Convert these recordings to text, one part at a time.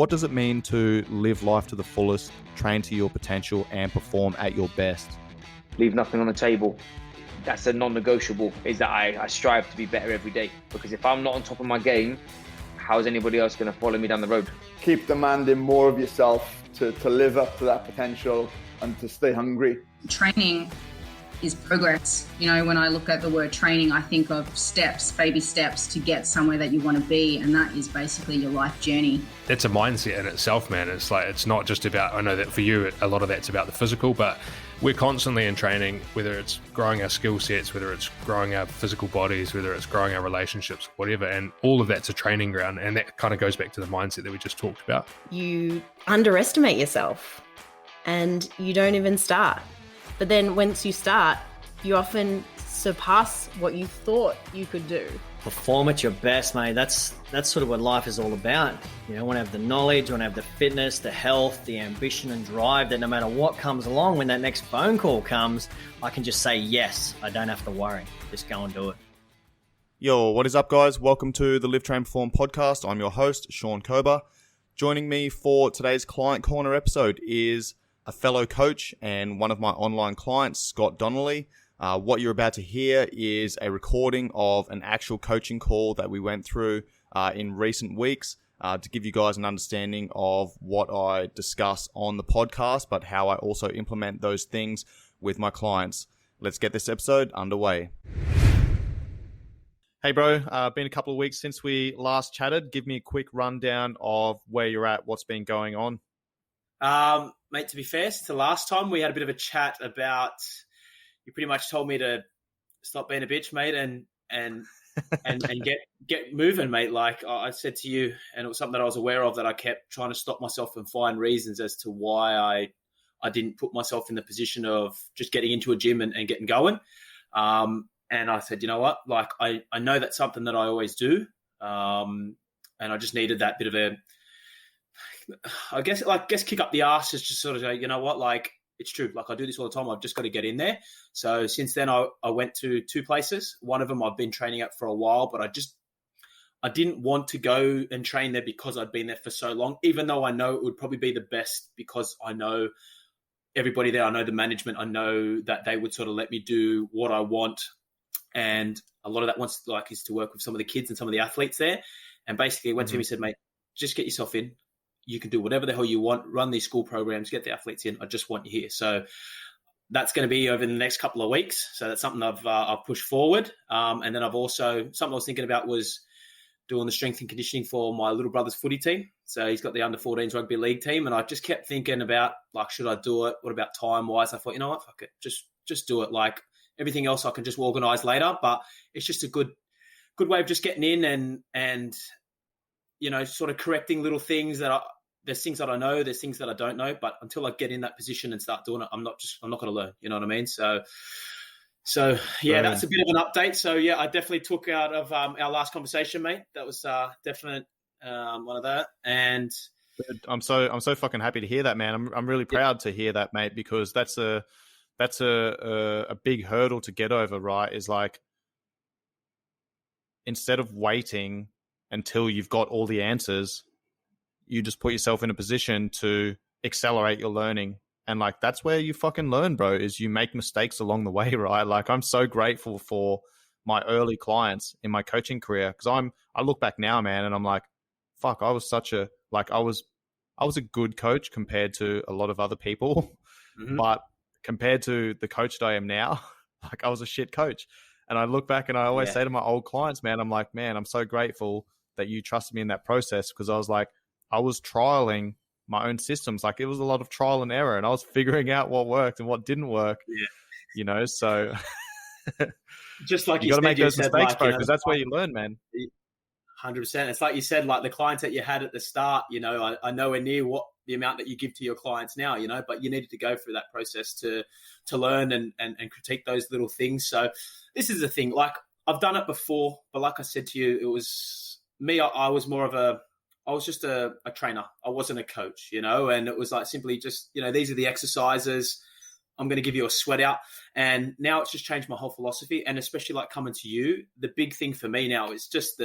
What does it mean to live life to the fullest, train to your potential, and perform at your best? Leave nothing on the table. That's a non-negotiable, is that I strive to be better every day. Because if I'm not on top of my game, how's anybody else going to follow me down the road? Keep demanding more of yourself to live up to that potential and to stay hungry. Training is progress. You know, when I look at the word training, I think of steps, baby steps to get somewhere that you want to be. And that is basically your life journey. It's a mindset in itself, man. It's like, it's not just about, I know that for you, a lot of that's about the physical, but we're constantly in training, whether it's growing our skill sets, whether it's growing our physical bodies, whether it's growing our relationships, whatever. And all of that's a training ground. And that kind of goes back to the mindset that we just talked about. You underestimate yourself and you don't even start. But then once you start, you often surpass what you thought you could do. Perform at your best, mate. That's sort of what life is all about. You know, I want to have the knowledge, I want to have the fitness, the health, the ambition and drive that no matter what comes along, when that next phone call comes, I can just say yes. I don't have to worry. Just go and do it. Yo, what is up, guys? Welcome to the Live, Train, Perform podcast. I'm your host, Sean Kober. Joining me for today's Client Corner episode is a fellow coach and one of my online clients, Scott Donnelly. What you're about to hear is a recording of an actual coaching call that we went through in recent weeks to give you guys an understanding of what I discuss on the podcast, but how I also implement those things with my clients. Let's get this episode underway. Hey, bro. Been a couple of weeks since we last chatted. Give me a quick rundown of where you're at, what's been going on. Mate, to be fair, since the last time we had a bit of a chat about, you pretty much told me to stop being a bitch, mate, and get moving, mate. Like I said to you, and it was something that I was aware of, that I kept trying to stop myself and find reasons as to why I didn't put myself in the position of just getting into a gym and getting going. And I said, you know what, like I know that's something that I always do. And I just needed that bit of a, I guess kick up the arse is just sort of, you know what, like it's true. Like I do this all the time. I've just got to get in there. So since then I went to two places. One of them I've been training at for a while, but I didn't want to go and train there because I'd been there for so long, even though I know it would probably be the best because I know everybody there. I know the management. I know that they would sort of let me do what I want. And a lot of that is to work with some of the kids and some of the athletes there. And basically went to him and said, mate, just get yourself in. You can do whatever the hell you want, run these school programs, get the athletes in. I just want you here. So that's going to be over the next couple of weeks. So that's something I've pushed forward. And then I've also, something I was thinking about was doing the strength and conditioning for my little brother's footy team. So he's got the under 14s rugby league team. And I just kept thinking about, like, should I do it? What about time wise? I thought, you know what, fuck it. Just do it. Like everything else I can just organize later, but it's just a good way of just getting in and, you know, sort of correcting little things there's things that I know, there's things that I don't know, but until I get in that position and start doing it, I'm not going to learn, you know what I mean? So yeah, that's a bit of an update. So yeah, I definitely took out of our last conversation, mate. That was definite one of that. And I'm so fucking happy to hear that, man. I'm really proud to hear that, mate, because that's a big hurdle to get over, right? Is like, instead of waiting until you've got all the answers, you just put yourself in a position to accelerate your learning. And like, that's where you fucking learn, bro, is you make mistakes along the way, right? Like, I'm so grateful for my early clients in my coaching career. Cause I look back now, man, and I'm like, fuck, I was a good coach compared to a lot of other people, but compared to the coach that I am now, like I was a shit coach. And I look back and I always say to my old clients, man, I'm like, man, I'm so grateful that you trusted me in that process, because I was like, I was trialing my own systems. Like, it was a lot of trial and error, and I was figuring out what worked and what didn't work, you know? So just like you got to make those mistakes, bro, because that's where you learn, man. 100%. It's like you said, like the clients that you had at the start, you know, I nowhere near what the amount that you give to your clients now, you know, but you needed to go through that process to learn and critique those little things. So this is the thing, like I've done it before, but like I said to you, it was me. I was just a trainer. I wasn't a coach, you know, and it was like simply just, you know, these are the exercises. I'm going to give you a sweat out. And now it's just changed my whole philosophy. And especially like coming to you, the big thing for me now is just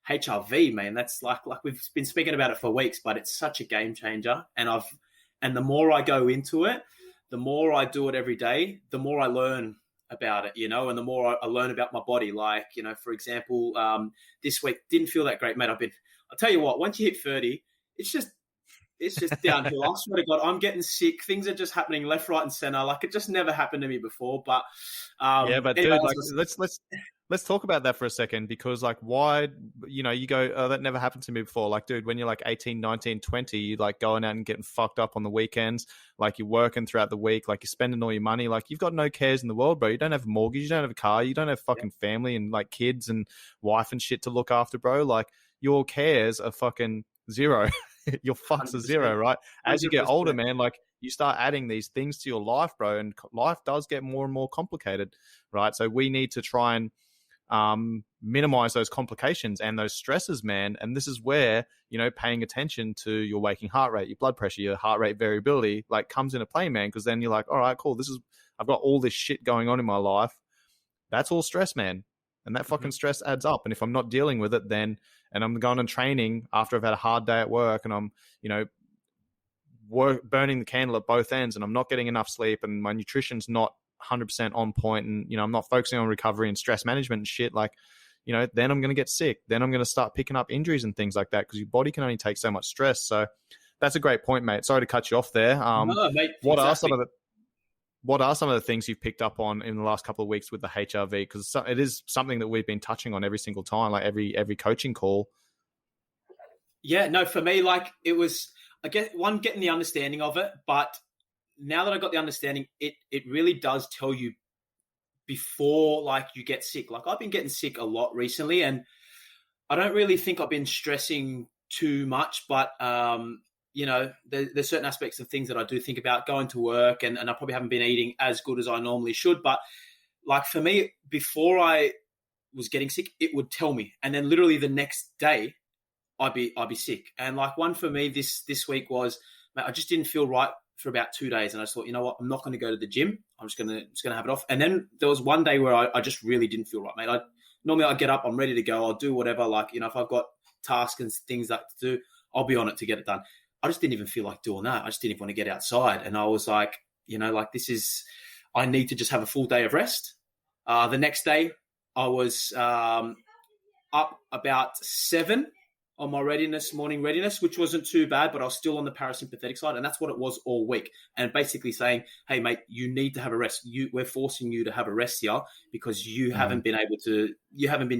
HRV, man, that's like we've been speaking about it for weeks, but it's such a game changer. And the more I go into it, the more I do it every day, the more I learn about it, and the more I learn about my body. Like, for example, this week didn't feel that great, mate. I'll tell you what, once you hit 30, it's just downhill. I swear to God, I'm getting sick. Things are just happening left, right, and center. Like, it just never happened to me before. But but anyway, dude, like, let's talk about that for a second, because like, why, you go, oh, that never happened to me before. Like, dude, when you're like 18, 19, 20, you're like going out and getting fucked up on the weekends. Like, you're working throughout the week. Like, you're spending all your money. Like, you've got no cares in the world, bro. You don't have a mortgage. You don't have a car. You don't have fucking family and like kids and wife and shit to look after, bro. Like, your cares are fucking zero. Your fucks are zero, right? As you get older, man, like, you start adding these things to your life, bro, and life does get more and more complicated, right? So we need to try and minimize those complications and those stresses, man. And this is where, paying attention to your waking heart rate, your blood pressure, your heart rate variability, like, comes into play, man. Because then you're like, all right, cool. I've got all this shit going on in my life. That's all stress, man. And that fucking stress adds up. And if I'm not dealing with it, then, and I'm going on training after I've had a hard day at work, and I'm, burning the candle at both ends, and I'm not getting enough sleep, and my nutrition's not 100% on point, and I'm not focusing on recovery and stress management and shit, like, then I'm going to get sick. Then I'm going to start picking up injuries and things like that, because your body can only take so much stress. So that's a great point, mate. Sorry to cut you off there. No, mate, what are some of the things you've picked up on in the last couple of weeks with the HRV? Because it is something that we've been touching on every single time, like every coaching call. Yeah, no, for me, like, it was, I guess, getting the understanding of it, but now that I got the understanding, it really does tell you before, like, you get sick. Like, I've been getting sick a lot recently, and I don't really think I've been stressing too much, but there's certain aspects of things that I do think about, going to work, and I probably haven't been eating as good as I normally should. But like, for me, before I was getting sick, it would tell me, and then literally the next day, I'd be sick. And like, one for me this week was, mate, I just didn't feel right for about 2 days, and I just thought, you know what, I'm not going to go to the gym. I'm just gonna have it off. And then there was one day where I just really didn't feel right, mate. Normally I get up, I'm ready to go, I'll do whatever. Like, if I've got tasks and things like to do, I'll be on it to get it done. I just didn't even feel like doing that. I just didn't even want to get outside. And I was like, I need to just have a full day of rest. The next day I was up about 7 on my morning readiness, which wasn't too bad, but I was still on the parasympathetic side. And that's what it was all week. And basically saying, hey, mate, you need to have a rest. We're forcing you to have a rest here, because you haven't been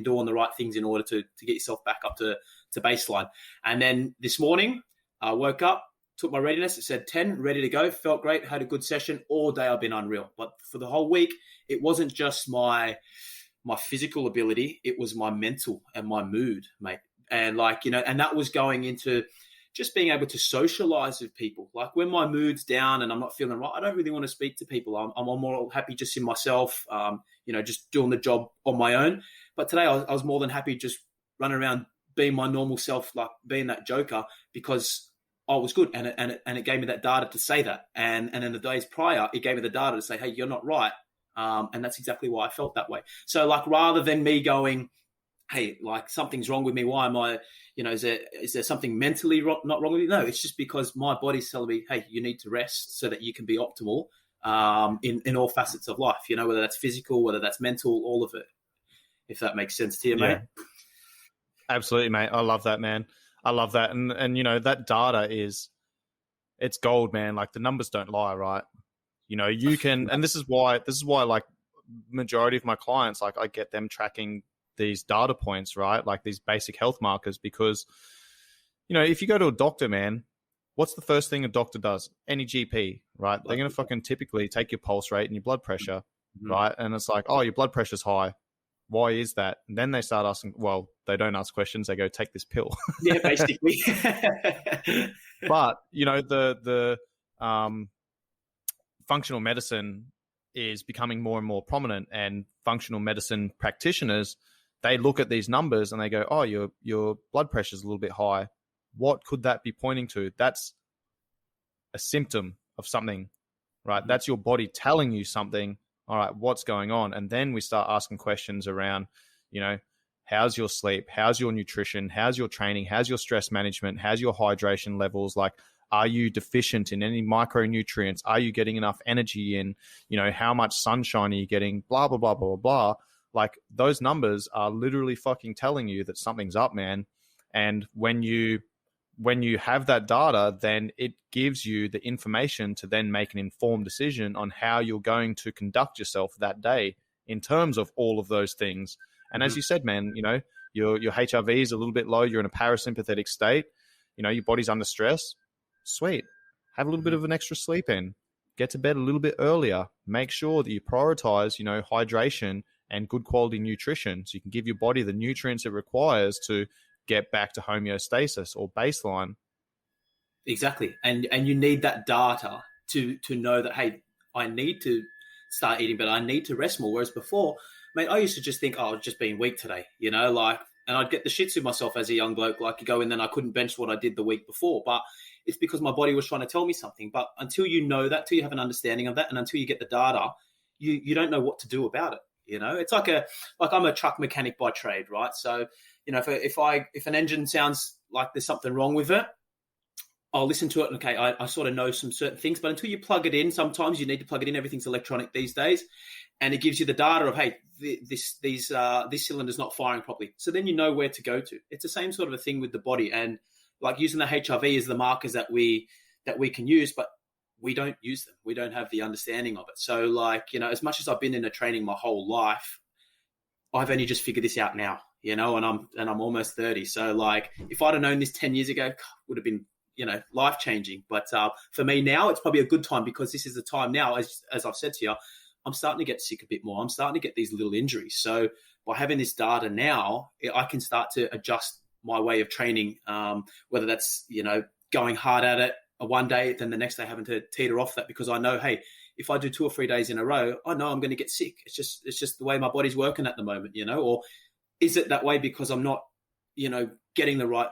doing the right things in order to get yourself back up to baseline. And then this morning, I woke up, took my readiness. It said 10, ready to go. Felt great. Had a good session. All day I've been unreal. But for the whole week, it wasn't just my physical ability. It was my mental and my mood, mate. And like, and that was going into just being able to socialize with people. Like, when my mood's down and I'm not feeling right, I don't really want to speak to people. I'm more happy just in myself, just doing the job on my own. But today I was more than happy just running around being my normal self, like being that joker, because I was good. And it gave me that data to say that. And then the days prior, it gave me the data to say, hey, you're not right. And that's exactly why I felt that way. So like, rather than me going, hey, like, something's wrong with me, why am I, is there something mentally not wrong with me? No, it's just because my body's telling me, hey, you need to rest so that you can be optimal in all facets of life, whether that's physical, whether that's mental, all of it, if that makes sense to you, mate. Absolutely, mate. I love that, man. I love that. And that data it's gold, man. Like, the numbers don't lie, right? You can, and this is why like, majority of my clients, like, I get them tracking these data points, right? Like, these basic health markers, because, if you go to a doctor, man, what's the first thing a doctor does? Any GP, right? They're going to fucking typically take your pulse rate and your blood pressure, right? And it's like, oh, your blood pressure's high. Why is that? And then they start asking, well, they don't ask questions. They go, take this pill. Yeah, basically. But, the functional medicine is becoming more and more prominent, and functional medicine practitioners, they look at these numbers and they go, oh, your blood pressure is a little bit high. What could that be pointing to? That's a symptom of something, right? That's your body telling you something. All right, what's going on? And then we start asking questions around, how's your sleep, how's your nutrition, how's your training, how's your stress management, how's your hydration levels, like, are you deficient in any micronutrients? Are you getting enough energy in? You know, how much sunshine are you getting? Blah, blah, blah, blah, blah. Like, those numbers are literally fucking telling you that something's up, man. And when you have that data, then it gives you the information to then make an informed decision on how you're going to conduct yourself that day in terms of all of those things. And as you said, man, you know, your HRV is a little bit low. You're in a parasympathetic state. You know, your body's under stress. Sweet. Have a little bit of an extra sleep in. Get to bed a little bit earlier. Make sure that you prioritize, you know, hydration and good quality nutrition so you can give your body the nutrients it requires to get back to homeostasis or baseline. Exactly. And you need that data to know that, hey, I need to start eating, but I need to rest more. Whereas before, mate, I used to just think, oh, I've just been weak today, you know, like, and I'd get the shits with myself as a young bloke, like you go in, then I couldn't bench what I did the week before. But it's because my body was trying to tell me something. But until you know that, till you have an understanding of that, and until you get the data, you don't know what to do about it. You know, it's like I'm a truck mechanic by trade, right? So, you know, if an engine sounds like there's something wrong with it, I'll listen to it. And, okay, I sort of know some certain things, but until you plug it in, sometimes you need to plug it in. Everything's electronic these days, and it gives you the data of, hey, this cylinder's not firing properly. So then you know where to go to. It's the same sort of a thing with the body, and like using the HRV as the markers that we can use, but we don't use them. We don't have the understanding of it. So, like, you know, as much as I've been in a training my whole life, I've only just figured this out now, you know, and I'm almost 30. So, like, if I'd have known this 10 years ago, would have been, you know, life changing. But for me now, it's probably a good time, because this is the time now, as I've said to you, I'm starting to get sick a bit more. I'm starting to get these little injuries. So by having this data now, I can start to adjust my way of training, whether that's, you know, going hard at it one day, then the next day having to teeter off that, because I know, hey, if I do 2 or 3 days in a row, I know I'm going to get sick. It's just the way my body's working at the moment, you know. Or is it that way because I'm not, you know, getting the right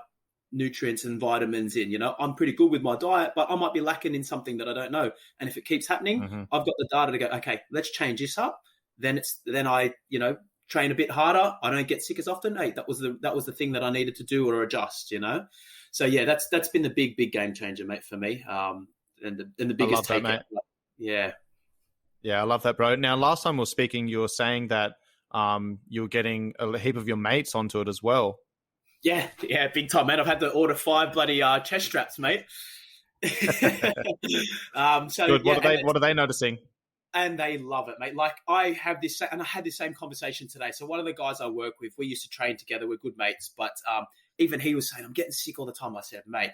nutrients and vitamins in? You know, I'm pretty good with my diet, but I might be lacking in something that I don't know. And if it keeps happening, I've got the data to go, okay, let's change this up. Then I, you know, train a bit harder. I don't get sick as often. Hey, that was the thing that I needed to do or adjust, you know. So yeah, that's been the big game changer, mate, for me. And the biggest takeout. Mate. Yeah, I love that, bro. Now, last time we were speaking, you were saying that you were getting a heap of your mates onto it as well. Yeah, big time, mate. I've had to order 5 bloody chest straps, mate. So good. Yeah, what are they noticing? And they love it, mate. Like, I had this same conversation today. So one of the guys I work with, we used to train together. We're good mates, but even he was saying, I'm getting sick all the time. I said, mate,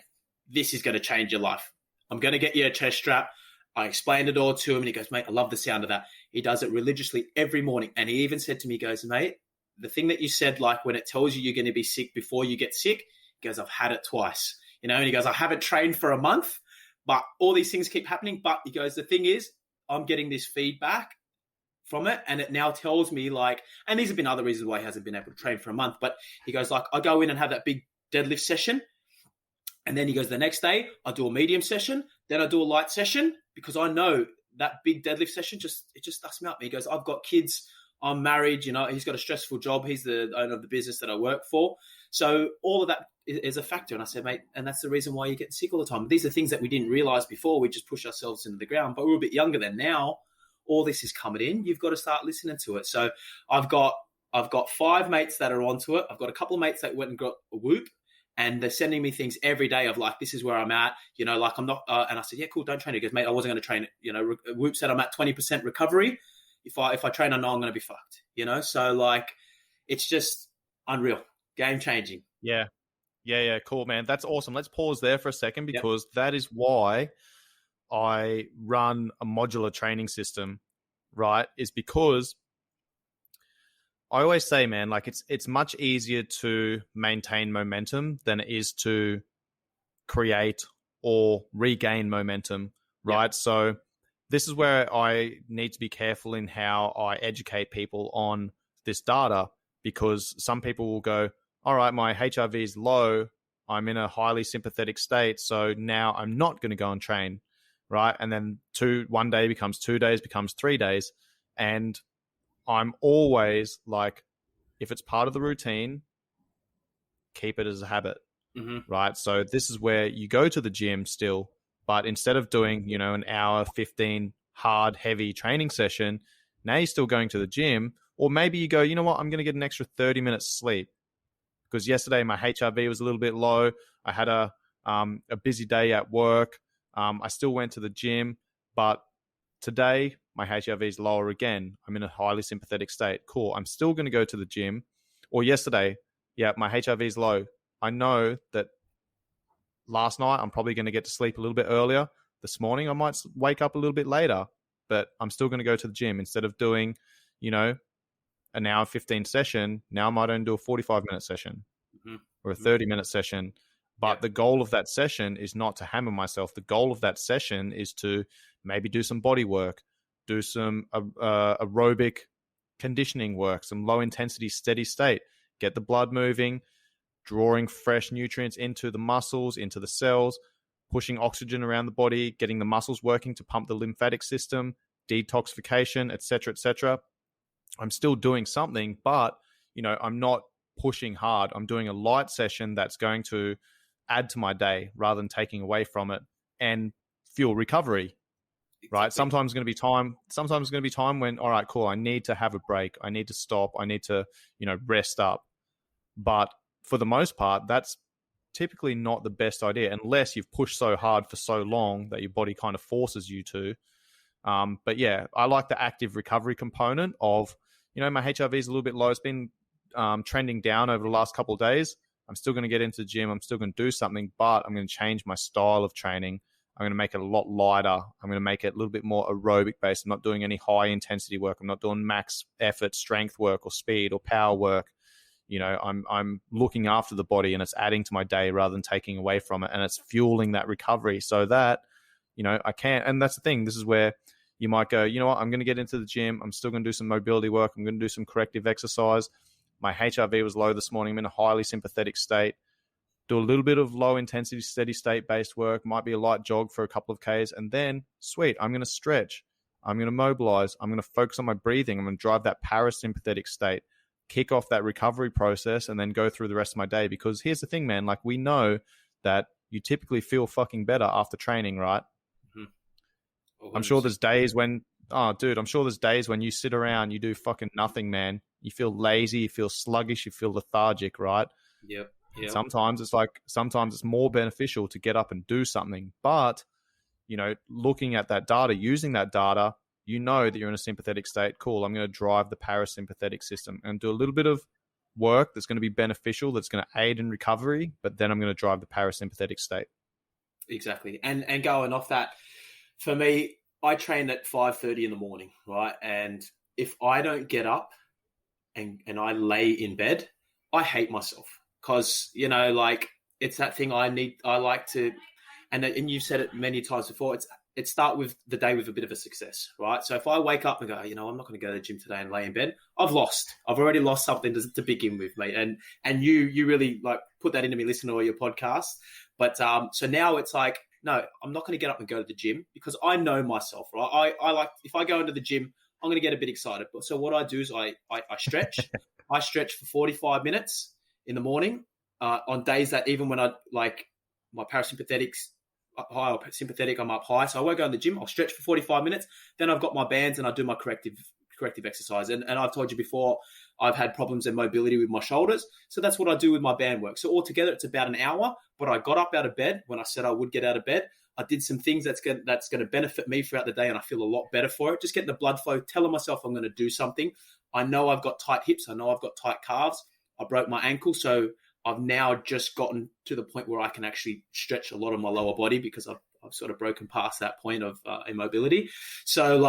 this is going to change your life. I'm going to get you a chest strap. I explained it all to him, and he goes, mate, I love the sound of that. He does it religiously every morning. And he even said to me, he goes, mate, the thing that you said, like when it tells you you're going to be sick before you get sick, he goes, I've had it twice. You know, and he goes, I haven't trained for a month, but all these things keep happening. But he goes, the thing is, I'm getting this feedback from it, and it now tells me, like, and these have been other reasons why he hasn't been able to train for a month, but he goes, like, I go in and have that big deadlift session, and then he goes, the next day I do a medium session, then I do a light session, because I know that big deadlift session just dusts me up. He goes, I've got kids, I'm married, you know, he's got a stressful job, he's the owner of the business that I work for, so all of that is a factor. And I said, mate, and that's the reason why you get sick all the time. These are things that we didn't realize before. We just push ourselves into the ground, but we were a bit younger then. Now all this is coming in. You've got to start listening to it. So I've got 5 mates that are onto it. I've got a couple of mates that went and got a Whoop, and they're sending me things every day of, like, this is where I'm at, you know, like I'm not, and I said, yeah, cool, don't train it. He goes, mate, I wasn't going to train it. You know, Whoop said I'm at 20% recovery. If I train, I know I'm going to be fucked, you know? So, like, it's just unreal, game changing. Yeah, cool, man. That's awesome. Let's pause there for a second, because that is why I run a modular training system, right? Is because I always say, man, like it's much easier to maintain momentum than it is to create or regain momentum, right? Yep. So this is where I need to be careful in how I educate people on this data, because some people will go, all right, my HRV is low, I'm in a highly sympathetic state, so now I'm not going to go and train, right? And then 1 day becomes 2 days, becomes 3 days. And I'm always like, if it's part of the routine, keep it as a habit, Mm-hmm. right? So this is where you go to the gym still, but instead of doing, an hour, 15 hard, heavy training session, now you're still going to the gym. Or maybe you go, you know what, I'm going to get an extra 30 minutes sleep because yesterday my HRV was a little bit low. I had a busy day at work. I still went to the gym, but today my HRV is lower again. I'm in a highly sympathetic state. Cool. I'm still going to go to the gym. Or yesterday, yeah, my HRV is low. I know that last night I'm probably going to get to sleep a little bit earlier. This morning I might wake up a little bit later, but I'm still going to go to the gym instead of doing, an hour 15 session. Now I might only do a 45-minute session or a 30-minute session. But the goal of that session is not to hammer myself. The goal of that session is to maybe do some body work, do some aerobic conditioning work, some low intensity, steady state, get the blood moving, drawing fresh nutrients into the muscles, into the cells, pushing oxygen around the body, getting the muscles working to pump the lymphatic system, detoxification, etc., etc. I'm still doing something, but, I'm not pushing hard. I'm doing a light session that's going to add to my day rather than taking away from it and fuel recovery. Right. Sometimes it's going to be time when, all right, cool, I need to have a break. I need to stop. I need to, rest up. But for the most part, that's typically not the best idea unless you've pushed so hard for so long that your body kind of forces you to. But yeah, I like the active recovery component of, my HRV is a little bit low. It's been trending down over the last couple of days. I'm still going to get into the gym. I'm still going to do something, but I'm going to change my style of training. I'm going to make it a lot lighter. I'm going to make it a little bit more aerobic based. I'm not doing any high intensity work. I'm not doing max effort, strength work or speed or power work. I'm looking after the body and it's adding to my day rather than taking away from it. And it's fueling that recovery so that, I can't. And that's the thing. This is where you might go, you know what, I'm going to get into the gym. I'm still going to do some mobility work. I'm going to do some corrective exercise. My HRV was low this morning. I'm in a highly sympathetic state. Do a little bit of low intensity, steady state based work. Might be a light jog for a couple of Ks. And then, sweet, I'm going to stretch. I'm going to mobilize. I'm going to focus on my breathing. I'm going to drive that parasympathetic state, kick off that recovery process, and then go through the rest of my day. Because here's the thing, man. Like, we know that you typically feel fucking better after training, right? I'm sure there's days when, I'm sure there's days when you sit around, you do fucking nothing, man. You feel lazy, you feel sluggish, you feel lethargic, right? Yep. Sometimes it's more beneficial to get up and do something. But, looking at that data, using that data, that you're in a sympathetic state. Cool, I'm going to drive the parasympathetic system and do a little bit of work that's going to be beneficial, that's going to aid in recovery, but then I'm going to drive the parasympathetic state. Exactly. And going off that, for me, I train at 5:30 in the morning, right? And if I don't get up and I lay in bed, I hate myself because, it's that thing I like to, and you've said it many times before, it start with the day with a bit of a success, right? So if I wake up and go, I'm not going to go to the gym today and lay in bed, I've already lost something to begin with, mate. And you really put that into me listening to all your podcasts. But so now it's like, no, I'm not going to get up and go to the gym because I know myself, right? I like, if I go into the gym, I'm going to get a bit excited. But so what I do is I stretch. I stretch for 45 minutes in the morning on days that even when I my parasympathetics high or sympathetic, I'm up high. So I won't go in the gym. I'll stretch for 45 minutes. Then I've got my bands and I do my corrective exercise. And I've told you before, I've had problems in mobility with my shoulders. So that's what I do with my band work. So altogether, it's about an hour. But I got up out of bed when I said I would get out of bed. I did some things that's going to benefit me throughout the day, and I feel a lot better for it. Just getting the blood flow, telling myself I'm going to do something. I know I've got tight hips. I know I've got tight calves. I broke my ankle, so I've now just gotten to the point where I can actually stretch a lot of my lower body because I've sort of broken past that point of immobility. So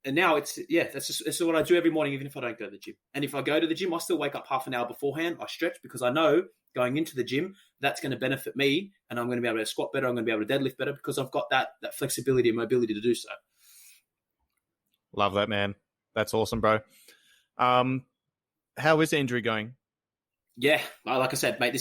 and now that's what I do every morning, even if I don't go to the gym. And if I go to the gym, I still wake up half an hour beforehand. I stretch because I know going into the gym, that's going to benefit me, and I'm going to be able to squat better. I'm going to be able to deadlift better because I've got that flexibility and mobility to do so. Love that, man. That's awesome, bro. How is the injury going? Yeah, like I said, mate,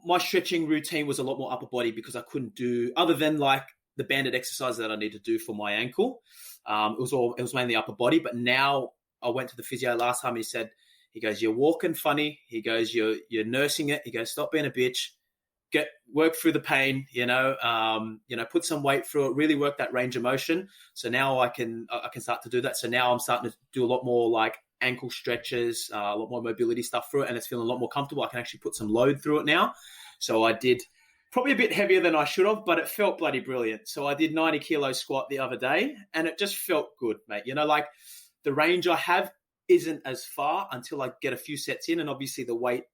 my stretching routine was a lot more upper body because I couldn't do, other than the banded exercise that I need to do for my ankle. It was mainly upper body, but now I went to the physio last time and he said, He goes, you're walking funny. He goes, you're nursing it. He goes, stop being a bitch. Work through the pain, put some weight through it, really work that range of motion. So now I can start to do that. So now I'm starting to do a lot more like ankle stretches, a lot more mobility stuff through it, and it's feeling a lot more comfortable. I can actually put some load through it now. So I did probably a bit heavier than I should have, but it felt bloody brilliant. So I did 90 kilo squat the other day, and it just felt good, mate. Like the range I have isn't as far until I get a few sets in, and obviously the weight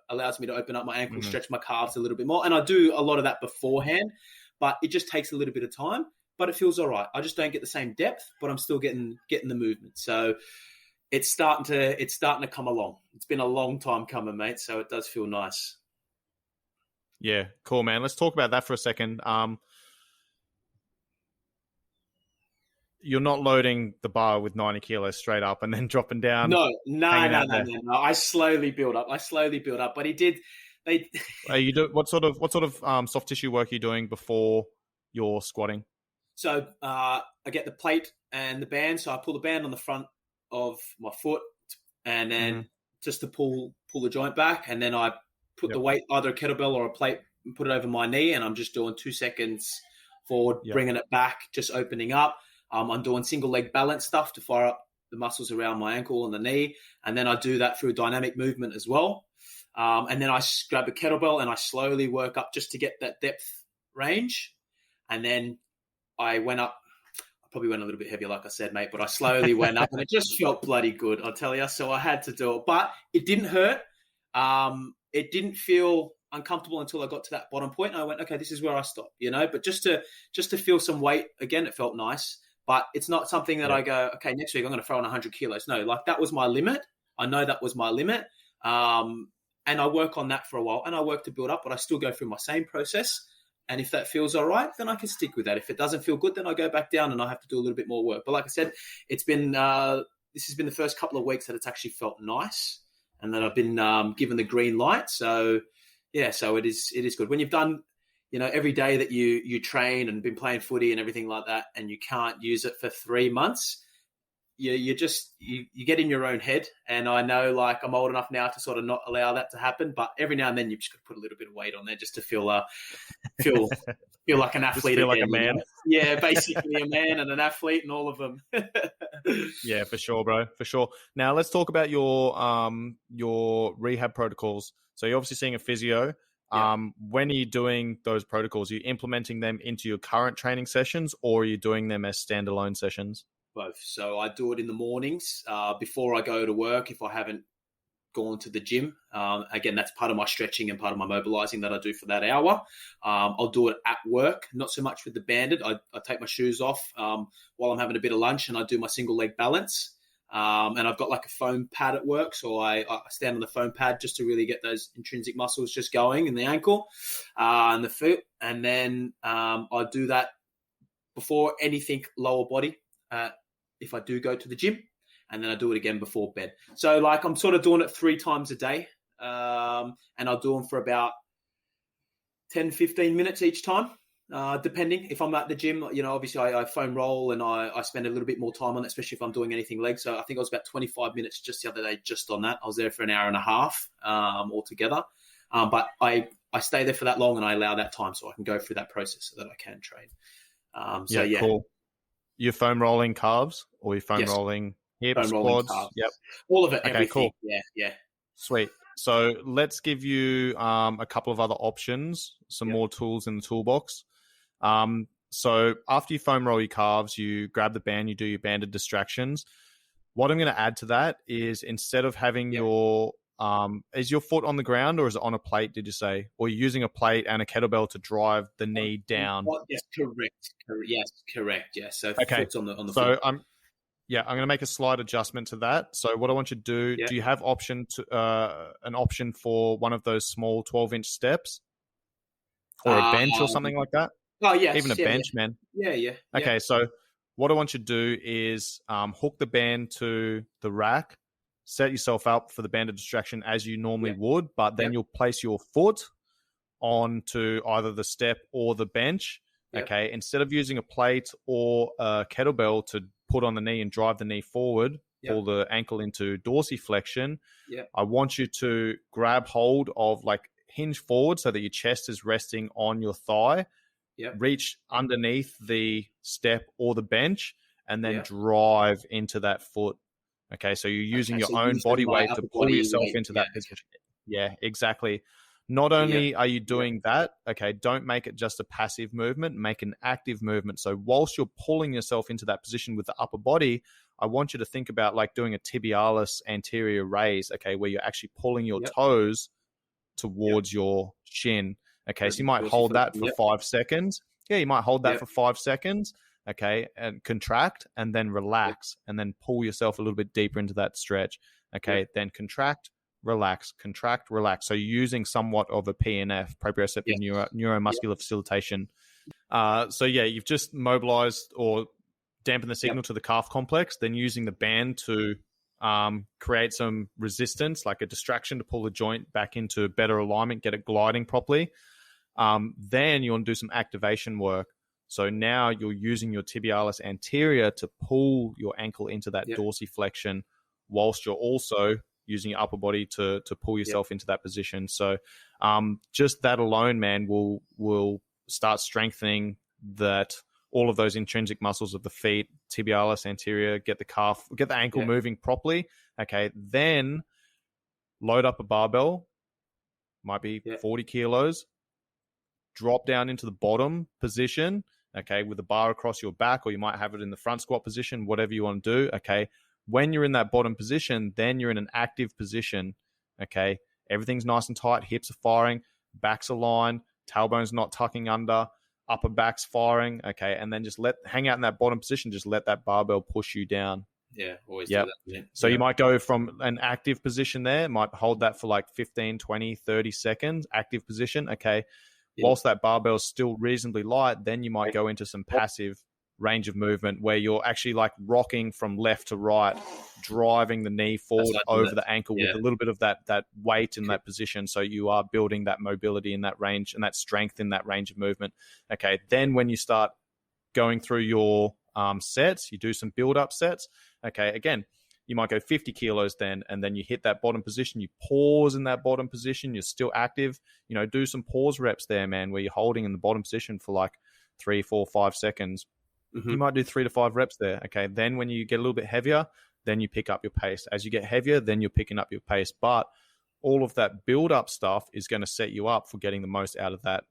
allows me to open up my ankle, stretch my calves a little bit more. And I do a lot of that beforehand, but it just takes a little bit of time, but it feels all right. I just don't get the same depth, but I'm still getting the movement. So it's starting to come along. It's been a long time coming, mate. So it does feel nice. Yeah, cool, man. Let's talk about that for a second. You're not loading the bar with 90 kilos straight up and then dropping down. No. I slowly build up. But he did. What sort of soft tissue work are you doing before you're squatting? So I get the plate and the band. So I pull the band on the front of my foot, and then just to pull the joint back, and then I put the weight, either a kettlebell or a plate, and put it over my knee, and I'm just doing 2 seconds forward, bringing it back, just opening up. I'm doing single leg balance stuff to fire up the muscles around my ankle and the knee. And then I do that through dynamic movement as well. And then I grab a kettlebell and I slowly work up just to get that depth range. And then I went up. I probably went a little bit heavier, like I said, mate, but I slowly went up and it just felt bloody good, I'll tell you. So I had to do it, but it didn't hurt. It didn't feel uncomfortable until I got to that bottom point. And I went, okay, this is where I stop, but just to feel some weight again, it felt nice. But it's not something that I go, okay, next week I'm going to throw on 100 kilos. No, like that was my limit. I know that was my limit. And I work on that for a while and I work to build up, but I still go through my same process. And if that feels all right, then I can stick with that. If it doesn't feel good, then I go back down and I have to do a little bit more work. But like I said, it's been, this has been the first couple of weeks that it's actually felt nice and that I've been given the green light. So yeah, so it is good. When you've done, every day that you train and been playing footy and everything like that, and you can't use it for 3 months, you get in your own head. And I know, like, I'm old enough now to sort of not allow that to happen, but every now and then you've just got to put a little bit of weight on there just to feel like an athlete. Feel like a man. Yeah, basically a man and an athlete and all of them. Yeah, for sure, bro. For sure. Now let's talk about your rehab protocols. So you're obviously seeing a physio. When are you doing those protocols? Are you implementing them into your current training sessions, or are you doing them as standalone sessions? Both. So I do it in the mornings before I go to work if I haven't gone to the gym. Again, that's part of my stretching and part of my mobilizing that I do for that hour. I'll do it at work, not so much with the banded. I take my shoes off while I'm having a bit of lunch and I do my single leg balance. And I've got like a foam pad at work. So I stand on the foam pad just to really get those intrinsic muscles just going in the ankle and the foot. And then I do that before anything lower body if I do go to the gym. And then I do it again before bed. So like I'm sort of doing it 3 times a day. And I'll do them for about 10, 15 minutes each time. Depending if I'm at the gym, obviously I foam roll and I spend a little bit more time on it, especially if I'm doing anything legs. So I think I was about 25 minutes just the other day, just on that. I was there for an hour and a half altogether. But I stay there for that long and I allow that time so I can go through that process so that I can train. Yeah. Cool. You're foam rolling calves or you're foam rolling hips, quads? Calves. Yep. All of it. Okay, everything. cool. Yeah. Sweet. So let's give you a couple of other options, some more tools in the toolbox. So after you foam roll your calves, you grab the band, you do your banded distractions. What I'm going to add to that is instead of having your, is your foot on the ground or is it on a plate, did you say? Or you're using a plate and a kettlebell to drive the knee down? Yes, correct. Yes, correct. Yeah. So okay. Foot's on the so foot. I'm going to make a slight adjustment to that. So what I want you to do, do you have an option for one of those small 12-inch steps or a bench or something like that? Oh, yes. Even a bench, man. Yeah. Okay, so what I want you to do is hook the band to the rack, set yourself up for the banded distraction as you normally would, but then you'll place your foot onto either the step or the bench. Okay, instead of using a plate or a kettlebell to put on the knee and drive the knee forward, pull the ankle into dorsiflexion, Yeah. I want you to grab hold of, like, hinge forward so that your chest is resting on your thigh. Yep. Reach underneath the step or the bench and then Yep. drive into that foot. Okay, so you're using your own body weight to pull yourself into that position. Yeah, exactly. Not only are you doing that, okay, don't make it just a passive movement, make an active movement. So whilst you're pulling yourself into that position with the upper body, I want you to think about like doing a tibialis anterior raise, okay, where you're actually pulling your toes towards your shin. Okay, so you might hold that for 5 seconds. Yeah, you might hold that for 5 seconds. Okay, and contract and then relax and then pull yourself a little bit deeper into that stretch. Okay, then contract, relax, contract, relax. So you're using somewhat of a PNF, proprioceptive neuromuscular facilitation. So yeah, you've just mobilized or dampened the signal to the calf complex, then using the band to create some resistance, like a distraction to pull the joint back into better alignment, get it gliding properly. Then you want to do some activation work. So now you're using your tibialis anterior to pull your ankle into that dorsiflexion, whilst you're also using your upper body to pull yourself into that position. So just that alone, man, will start strengthening that all of those intrinsic muscles of the feet, tibialis anterior, get the ankle moving properly. Okay, then load up a barbell, might be 40 kilos, drop down into the bottom position, okay, with the bar across your back, or you might have it in the front squat position, whatever you want to do, okay. When you're in that bottom position, then you're in an active position, okay. Everything's nice and tight, hips are firing, back's aligned, tailbone's not tucking under, upper back's firing, okay, and then just hang out in that bottom position, just let that barbell push you down. Yeah, always do that. Yeah. So you might go from an active position there, might hold that for like 15, 20, 30 seconds, active position, okay. Whilst that barbell is still reasonably light, then you might go into some passive range of movement where you're actually like rocking from left to right, driving the knee forward over the ankle with a little bit of that weight in that position. So you are building that mobility in that range and that strength in that range of movement. Okay, then when you start going through your sets, you do some build-up sets. Okay, again, you might go 50 kilos then, and then you hit that bottom position. You pause in that bottom position. You're still active. You know, do some pause reps there, man, where you're holding in the bottom position for like 3, 4, 5 seconds. You might do 3 to 5 reps there. Okay, then when you get a little bit heavier, then you pick up your pace. As you get heavier, then you're picking up your pace. But all of that build-up stuff is going to set you up for getting the most out of that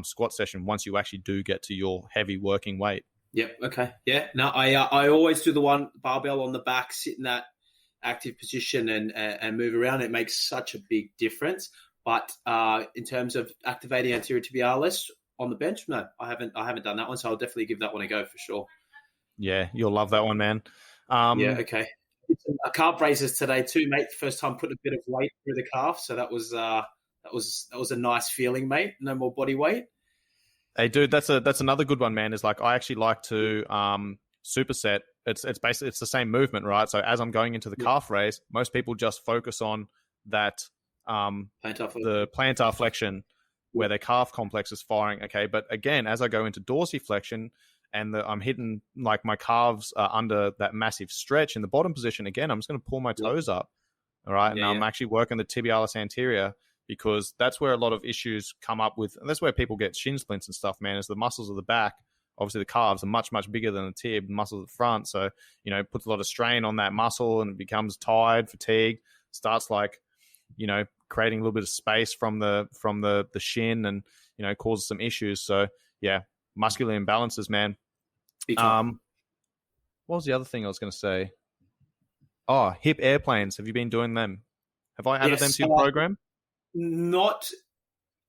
squat session once you actually do get to your heavy working weight. Yep. Okay. Yeah. No, I always do the one barbell on the back, sit in that active position and move around. It makes such a big difference. But in terms of activating anterior tibialis on the bench, no, I haven't done that one. So I'll definitely give that one a go for sure. Yeah, you'll love that one, man. Yeah. Okay. A calf raises today too, mate. First time putting a bit of weight through the calf, so that was a nice feeling, mate. No more body weight. Hey, dude, that's another good one, man. Is like I actually like to superset. It's basically the same movement, right? So as I'm going into the calf raise, most people just focus on that the plantar flexion where their calf complex is firing. Okay, but again, as I go into dorsiflexion and I'm hitting like my calves are under that massive stretch in the bottom position, again, I'm just going to pull my toes up. All right, and I'm actually working the tibialis anterior, because that's where a lot of issues come up with, and that's where people get shin splints and stuff, man, is the muscles of the back. Obviously, the calves are much, much bigger than the tib, the muscles at the front. So, you know, it puts a lot of strain on that muscle and it becomes tired, fatigued, starts like, you know, creating a little bit of space from the shin and, you know, causes some issues. So, yeah, muscular imbalances, man. What was the other thing I was going to say? Oh, hip airplanes. Have you been doing them? Have I added them to your program? Not,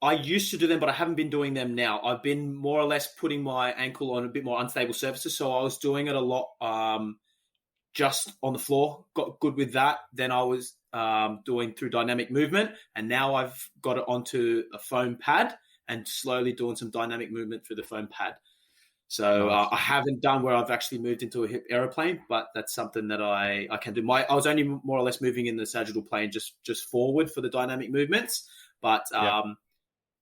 I used to do them, but I haven't been doing them now. I've been more or less putting my ankle on a bit more unstable surfaces. So I was doing it a lot just on the floor, got good with that. Then I was doing through dynamic movement, and now I've got it onto a foam pad and slowly doing some dynamic movement through the foam pad. So I haven't done where I've actually moved into a hip aeroplane, but that's something that I can do. I was only more or less moving in the sagittal plane, just forward for the dynamic movements, but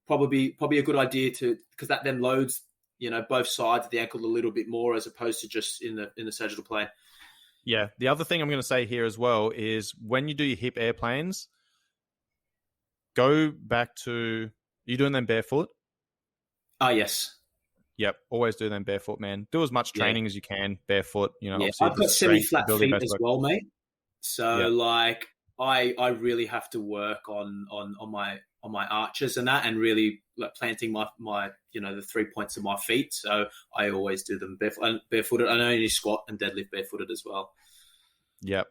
probably a good idea because that then loads, you know, both sides of the ankle a little bit more as opposed to just in the sagittal plane. Yeah. The other thing I'm going to say here as well is when you do your hip airplanes, go back to, you doing them barefoot? Yes. Yep. Always do them barefoot, man. Do as much training as you can barefout. Obviously I've got semi-flat feet as work. well, mate. So like I really have to work on my arches and that, and really like planting my the 3 points of my feet. So I always do them barefooted. I only squat and deadlift barefooted as well. Yep.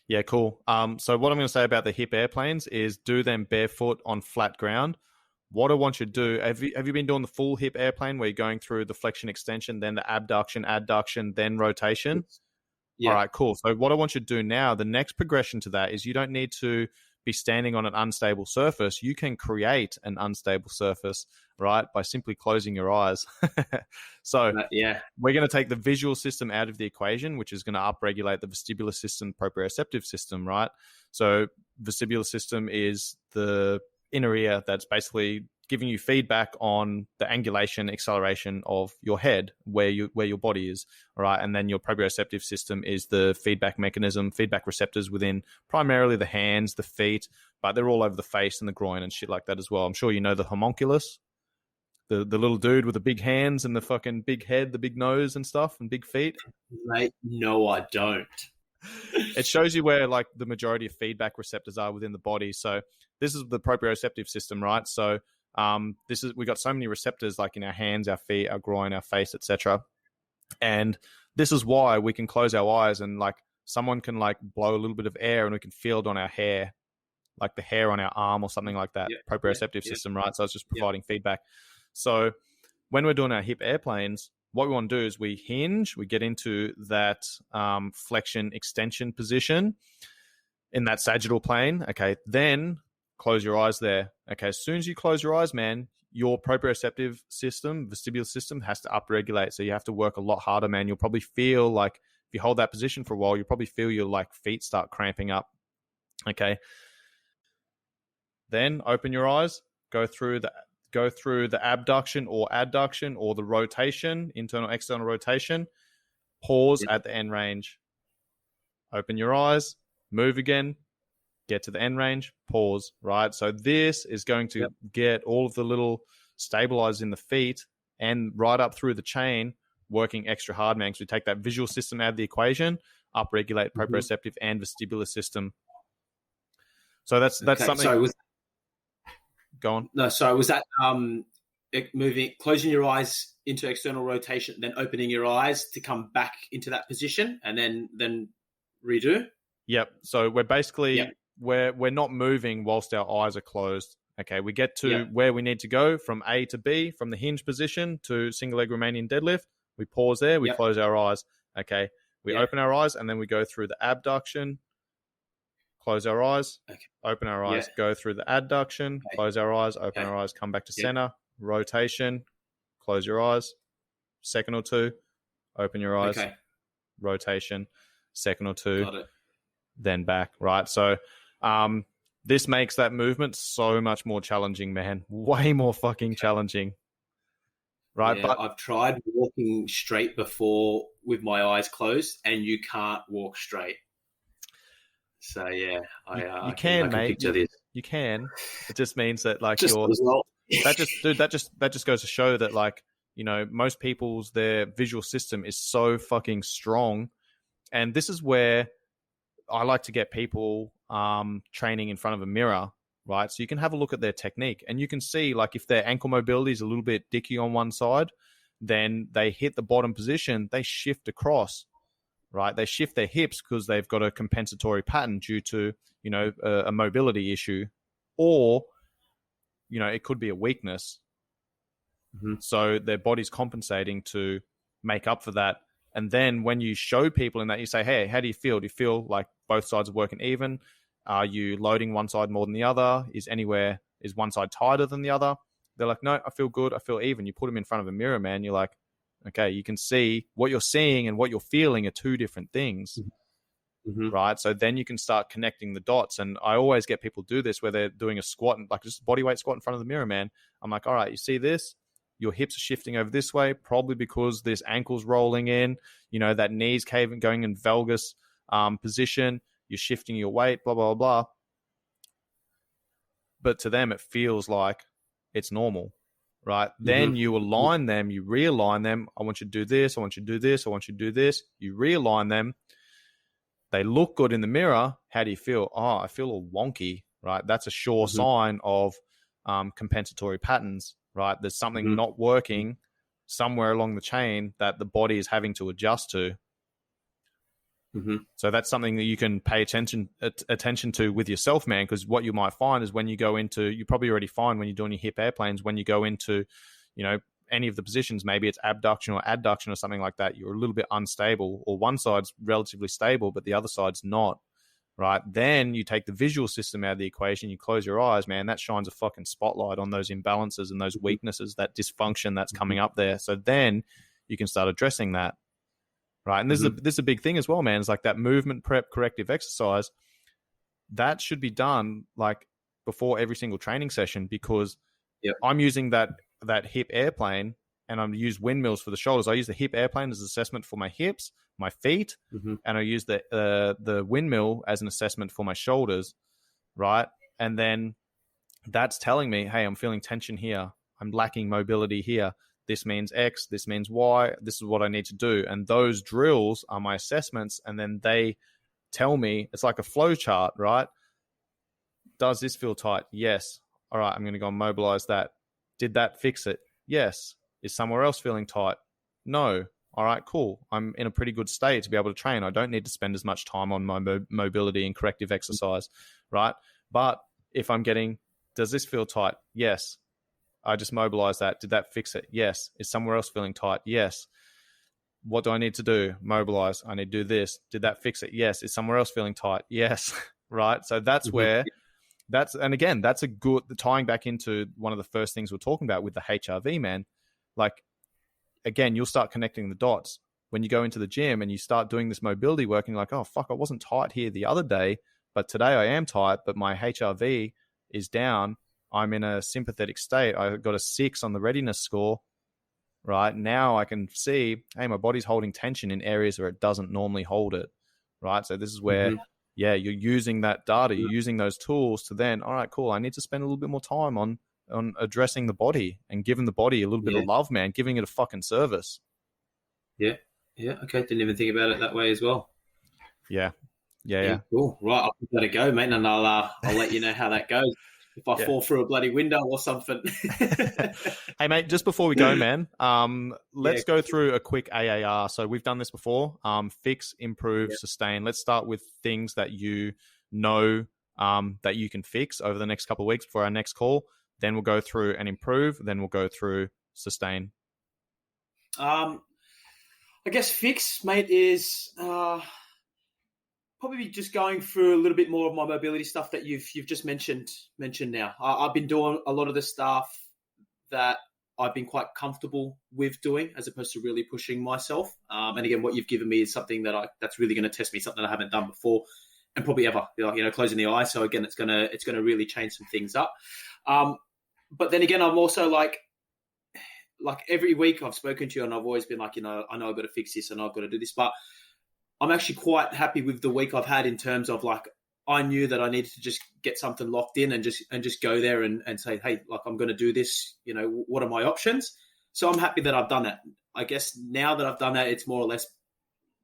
Yeah, cool. So what I'm going to say about the hip airplanes is do them barefoot on flat ground. What I want you to do, have you been doing the full hip airplane where you're going through the flexion extension, then the abduction, adduction, then rotation? Yeah. All right, cool. So what I want you to do now, the next progression to that is you don't need to be standing on an unstable surface. You can create an unstable surface, right, by simply closing your eyes. So we're going to take the visual system out of the equation, which is going to upregulate the vestibular system, proprioceptive system, right? So vestibular system is the inner ear that's basically giving you feedback on the angulation, acceleration of your head, where your body is, all right? And then your proprioceptive system is the feedback mechanism, feedback receptors within primarily the hands, the feet, but they're all over the face and the groin and shit like that as well. I'm sure you know the homunculus, the little dude with the big hands and the fucking big head, the big nose and stuff and big feet. Mate, no, I don't. It shows you where like the majority of feedback receptors are within the body. So this is the proprioceptive system, right? So we got so many receptors like in our hands, our feet, our groin, our face, etc. And this is why we can close our eyes and like someone can like blow a little bit of air and we can feel it on our hair, like the hair on our arm or something like that. Proprioceptive system, right? So it's just providing feedback. So when we're doing our hip airplanes, what we want to do is we hinge, we get into that flexion extension position in that sagittal plane. Okay, then close your eyes there. Okay, as soon as you close your eyes, man, your proprioceptive system, vestibular system has to upregulate. So you have to work a lot harder, man. You'll probably feel like if you hold that position for a while, you'll probably feel your like feet start cramping up. Okay. Then open your eyes, go through the abduction or adduction or the rotation, internal, external rotation, pause at the end range. Open your eyes, move again, get to the end range, pause, right? So this is going to get all of the little stabilizers in the feet and right up through the chain working extra hard, man. So we take that visual system out of the equation, upregulate proprioceptive and vestibular system. So that's something. So Go on. No, sorry, was that closing your eyes into external rotation, then opening your eyes to come back into that position and then redo? Yep. So we're basically we're not moving whilst our eyes are closed. Okay, we get to where we need to go from A to B, from the hinge position to single leg Romanian deadlift. We pause there, we close our eyes. Okay, we open our eyes and then we go through the abduction, close our eyes, open our eyes, go through the adduction, close our eyes, open our eyes, come back to center, rotation, close your eyes, second or two, open your eyes, rotation, second or two, then back, right? So this makes that movement so much more challenging, man. Way more fucking challenging. Right? Yeah, but I've tried walking straight before with my eyes closed and you can't walk straight. So yeah, you can, mate. You can. It just means that like that just goes to show that like, you know, most people's their visual system is so fucking strong. And this is where I like to get people training in front of a mirror, right? So you can have a look at their technique and you can see like if their ankle mobility is a little bit dicky on one side, then they hit the bottom position, they shift across, right? They shift their hips because they've got a compensatory pattern due to, you know, a mobility issue, or, you know, it could be a weakness. So their body's compensating to make up for that. And then when you show people in that, you say, hey, how do you feel? Do you feel like both sides are working even? Are you loading one side more than the other? Is one side tighter than the other? They're like, no, I feel good. I feel even. You put them in front of a mirror, man. You're like, okay, you can see what you're seeing and what you're feeling are two different things, right? So then you can start connecting the dots. And I always get people do this where they're doing a squat, like just a body weight squat in front of the mirror, man. I'm like, all right, you see this? Your hips are shifting over this way, probably because this ankle's rolling in, you know, that knee's caving, going in valgus position, you're shifting your weight, blah, blah, blah. But to them, it feels like it's normal, right? Then you align them, you realign them. I want you to do this. I want you to do this. I want you to do this. You realign them. They look good in the mirror. How do you feel? Oh, I feel all wonky, right? That's a sure sign of compensatory patterns, right? There's something not working somewhere along the chain that the body is having to adjust to. So that's something that you can pay attention to with yourself, man, because what you might find is when you go into, you probably already find when you're doing your hip airplanes, when you go into, you know, any of the positions, maybe it's abduction or adduction or something like that, you're a little bit unstable, or one side's relatively stable, but the other side's not, right? Then you take the visual system out of the equation, you close your eyes, man, that shines a fucking spotlight on those imbalances and those weaknesses, that dysfunction that's coming up there. So then you can start addressing that. Right. And this is a big thing as well, man. It's like that movement prep corrective exercise that should be done like before every single training session, because I'm using that hip airplane and I'm use windmills for the shoulders. I use the hip airplane as an assessment for my hips, my feet, and I use the windmill as an assessment for my shoulders. Right. And then that's telling me, hey, I'm feeling tension here. I'm lacking mobility here. This means X, this means Y, this is what I need to do. And those drills are my assessments. And then they tell me, it's like a flow chart, right? Does this feel tight? Yes. All right, I'm going to go and mobilize that. Did that fix it? Yes. Is somewhere else feeling tight? No. All right, cool. I'm in a pretty good state to be able to train. I don't need to spend as much time on my mobility and corrective exercise, right? But if I'm getting, does this feel tight? Yes. I just mobilize that. Did that fix it? Yes. Is somewhere else feeling tight? Yes. What do I need to do? Mobilize. I need to do this. Did that fix it? Yes. Is somewhere else feeling tight? Yes. Right. So that's where and again, that's a good, tying back into one of the first things we're talking about with the HRV, man. Like, again, you'll start connecting the dots when you go into the gym and you start doing this mobility work and you're like, oh, fuck, I wasn't tight here the other day, but today I am tight, but my HRV is down. I'm in a sympathetic state. I got a 6 on the readiness score, right? Now I can see, hey, my body's holding tension in areas where it doesn't normally hold it, right? So this is where, you're using that data, you're using those tools to then, all right, cool, I need to spend a little bit more time on addressing the body and giving the body a little bit of love, man, giving it a fucking service. Yeah. Okay. Didn't even think about it that way as well. Yeah. Cool. Right. I'll give that a go, mate, and I'll let you know how that goes. If I fall through a bloody window or something. Hey, mate, just before we go, man, let's go through a quick AAR. So we've done this before. Fix, improve, sustain. Let's start with things that you know that you can fix over the next couple of weeks before our next call. Then we'll go through and improve. Then we'll go through sustain. I guess fix, mate, is... probably just going through a little bit more of my mobility stuff that you've just mentioned now. I've been doing a lot of the stuff that I've been quite comfortable with doing, as opposed to really pushing myself. And again, what you've given me is something that's really going to test me, something I haven't done before, and probably ever. You know, closing the eye. So again, it's gonna really change some things up. But then again, I'm also like every week I've spoken to you, and I've always been like, you know, I know I've got to fix this and I've got to do this, but I'm actually quite happy with the week I've had in terms of like, I knew that I needed to just get something locked in and just go there and say, hey, like, I'm going to do this, you know, what are my options? So I'm happy that I've done that. I guess now that I've done that, it's more or less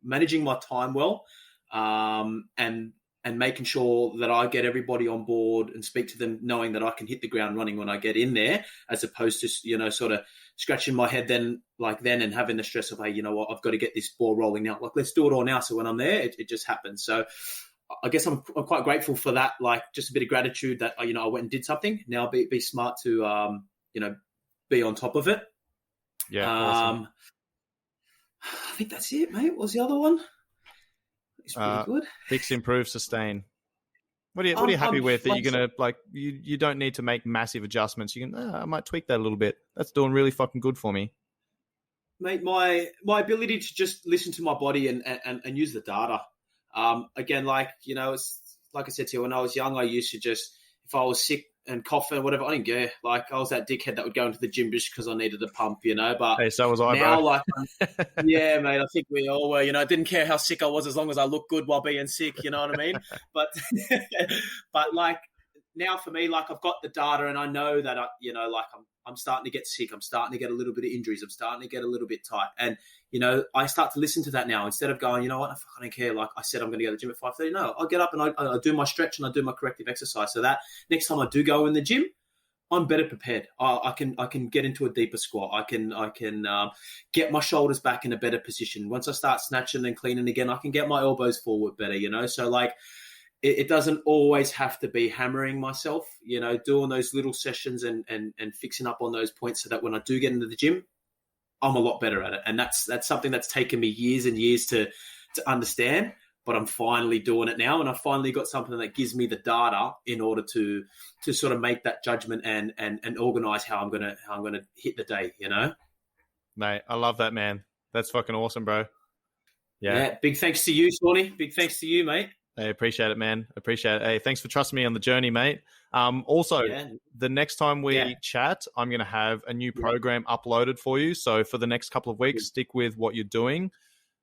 managing my time well, and making sure that I get everybody on board and speak to them knowing that I can hit the ground running when I get in there, as opposed to, you know, sort of scratching my head then and having the stress of, hey, you know what, I've got to get this ball rolling now. Like, let's do it all now. So when I'm there, it just happens. So I guess I'm quite grateful for that. Like, just a bit of gratitude that, you know, I went and did something. Now be smart to, you know, be on top of it. Yeah. Awesome. I think that's it, mate. What was the other one? It's pretty good. Fix, improve, sustain. What are you happy with? That you're gonna like? You don't need to make massive adjustments. You can. I might tweak that a little bit. That's doing really fucking good for me, mate. My ability to just listen to my body and use the data. Again, like, you know, it's like I said to you, when I was young, I used to just, if I was sick and coughing, whatever. I didn't care. Like, I was that dickhead that would go into the gym just because I needed a pump, you know. But hey, so was I, now, bro. like, yeah, mate, I think we all were. You know, I didn't care how sick I was as long as I looked good while being sick. You know what I mean? But, but like now for me, like I've got the data and I know that I'm starting to get sick. I'm starting to get a little bit of injuries. I'm starting to get a little bit tight. And, you know, I start to listen to that now instead of going, you know what, I don't care. Like I said, I'm going to go to the gym at 5:30. No, I'll get up and I do my stretch and I do my corrective exercise. So that next time I do go in the gym, I'm better prepared. I can get into a deeper squat. I can get my shoulders back in a better position. Once I start snatching and cleaning again, I can get my elbows forward better, you know? So like, it doesn't always have to be hammering myself, you know, doing those little sessions and fixing up on those points so that when I do get into the gym, I'm a lot better at it. And that's something that's taken me years and years to understand, but I'm finally doing it now. And I finally got something that gives me the data in order to sort of make that judgment and organize how I'm going to hit the day, you know? Mate, I love that, man. That's fucking awesome, bro. Yeah. Big thanks to you, Shawnee. Big thanks to you, mate. I appreciate it, man. Appreciate it. Hey, thanks for trusting me on the journey, mate. Also, the next time we chat, I'm going to have a new program uploaded for you. So for the next couple of weeks, stick with what you're doing.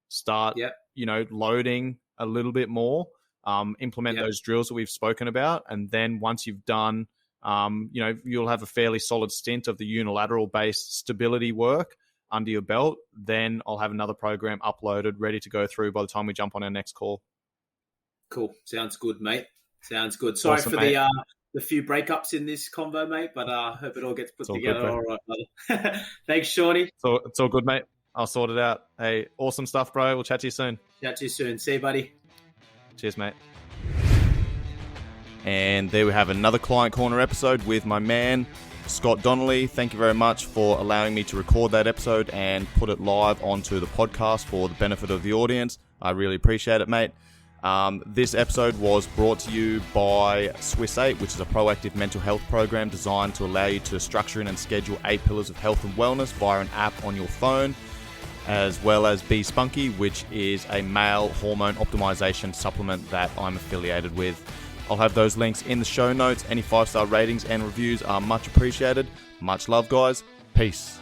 Start, you know, loading a little bit more. Implement those drills that we've spoken about. And then once you've done, you know, you'll have a fairly solid stint of the unilateral-based stability work under your belt. Then I'll have another program uploaded, ready to go through by the time we jump on our next call. Cool. Sounds good, mate. Sounds good. Sorry awesome, for the few breakups in this convo, mate, but I hope it all gets put together. Good, all right, brother. Thanks, Shawnee. It's all good, mate. I'll sort it out. Hey, awesome stuff, bro. We'll chat to you soon. Chat to you soon. See you, buddy. Cheers, mate. And there we have another Client Corner episode with my man, Scott Donnelly. Thank you very much for allowing me to record that episode and put it live onto the podcast for the benefit of the audience. I really appreciate it, mate. This episode was brought to you by Swiss 8, which is a proactive mental health program designed to allow you to structure in and schedule 8 pillars of health and wellness via an app on your phone, as well as Be Spunky, which is a male hormone optimization supplement that I'm affiliated with. I'll have those links in the show notes. Any 5-star ratings and reviews are much appreciated. Much love, guys. Peace.